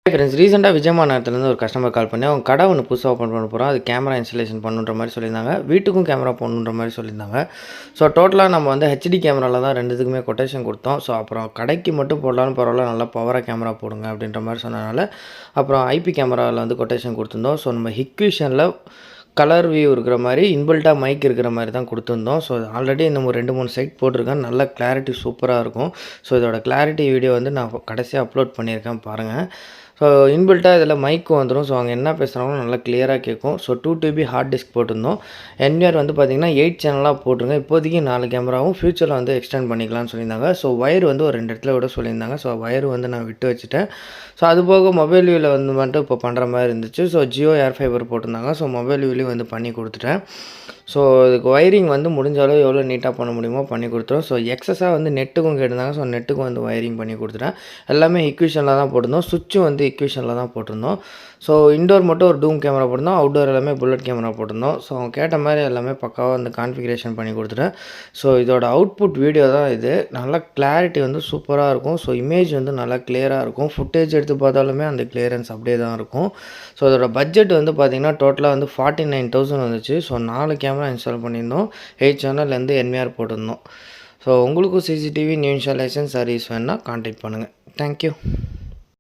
Friends ரீசெண்டாக விஜயமாநகரத்துலேருந்து ஒரு customer கால் பண்ணி அவங்க கடை ஒன்று புதுசாக ஓப்பன் பண்ண போகிறோம். அது கேமரா இன்ஸ்டலேஷன் பண்ணுன்ற மாதிரி சொல்லியிருந்தாங்க. வீட்டுக்கும் கேமரா போடணுன்ற மாதிரி சொல்லியிருந்தாங்க. ஸோ டோட்டலாக நம்ம வந்து ஹெச்டி கேமராவில் தான் ரெண்டுத்துக்குமே கொட்டேஷன் கொடுத்தோம். ஸோ அப்புறம் கடைக்கு மட்டும் போடலான்னு பரவாயில்ல, நல்லா பவராக கேமரா போடுங்க அப்படின்ற மாதிரி சொன்னதுனால அப்புறம் ஐபி கேமராவில் வந்து கொட்டேஷன் கொடுத்துருந்தோம். ஸோ நம்ம ஹிக்விஷனில் கலர் வியூ இருக்கிற மாதிரி இன்பில்ட்டாக மைக் இருக்கிற மாதிரி தான் கொடுத்துருந்தோம். ஸோ ஆல்ரெடி நம்ம 2-3 சைட் போட்டிருக்கேன். நல்ல கிளாரிட்டி சூப்பராக இருக்கும். ஸோ இதோட கிளாரிட்டி வீடியோ வந்து நான் கடைசியாக அப்லோட் பண்ணியிருக்கேன் பாருங்கள். ஸோ இன்பில்ட்டாக இதில் மைக்கும் வந்துடும். ஸோ அவங்க என்ன பேசுகிறாங்களோ நல்லா கிளியராக கேட்கும். ஸோ 2 TB ஹார்ட் டிஸ்க் போட்டிருந்தோம். என்விஆர் வந்து பார்த்திங்கன்னா 8 சேனலாக போட்டிருங்க. இப்போதைக்கு 4 கேமராவும் ஃப்யூச்சரில் வந்து எக்ஸ்டெண்ட் பண்ணிக்கலாம்னு சொல்லியிருந்தாங்க. ஸோ ஒயர் வந்து ஒரு 2 இடத்துல விட சொல்லியிருந்தாங்க. ஸோ ஒயர் வந்து நான் விட்டு வச்சுட்டேன். ஸோ அதுபோக மொபைல் வியூவில் வந்து மட்டும் இப்போ பண்ணுற மாதிரி இருந்துச்சு. ஸோ ஜியோ ஏர் ஃபைபர் போட்டிருந்தாங்க. ஸோ மொபைல் வியூலையும் வந்து பண்ணி கொடுத்துட்டேன். ஸோ இதுக்கு ஒயரிங் வந்து முடிஞ்ச அளவு எவ்வளோ நீட்டாக பண்ண முடியுமோ பண்ணி கொடுத்துரும். ஸோ எக்ஸஸாக வந்து நெட்டுக்கும் கேட்டிருந்தாங்க. ஸோ நெட்டுக்கும் வந்து ஒயரிங் பண்ணி கொடுத்துட்டேன். எல்லாமே இக்விஷனில் தான் போட்டிருந்தோம். சுவிட்சும் வந்து இக்விஷனில் தான் போட்டிருந்தோம். ஸோ இன்டோர் மட்டும் ஒரு டூம் கேமரா போட்டிருந்தோம். அவுட்டோர் எல்லாமே புல்லட் கேமரா போட்டிருந்தோம். ஸோ அவங்க கேட்ட மாதிரி எல்லாமே பக்காவாக வந்து கான்ஃபிகரேஷன் பண்ணி கொடுத்துட்டேன். ஸோ இதோட அவுட்புட் வீடியோ தான் இது. நல்லா கிளாரிட்டி வந்து சூப்பராக இருக்கும். ஸோ இமேஜ் வந்து நல்லா கிளியராக இருக்கும். ஃபுட்டேஜ் எடுத்து பார்த்தாலுமே அந்த கிளியரன்ஸ் அப்படியே தான் இருக்கும். ஸோ அதோட பட்ஜெட் வந்து பார்த்திங்கன்னா டோட்டலாக வந்து 49,000 வந்துச்சு. ஸோ 4 கேமரா இன்ஸ்டால் பண்ணியிருந்தோம். 8 சேனல்லேருந்து என்விஆர் போட்டிருந்தோம். ஸோ உங்களுக்கும் சிசிடிவி நியூ இன்ஸ்டாலேஷன் சர்வீஸ் வேணுன்னா கான்டாக்ட் பண்ணுங்கள். தேங்க்யூ.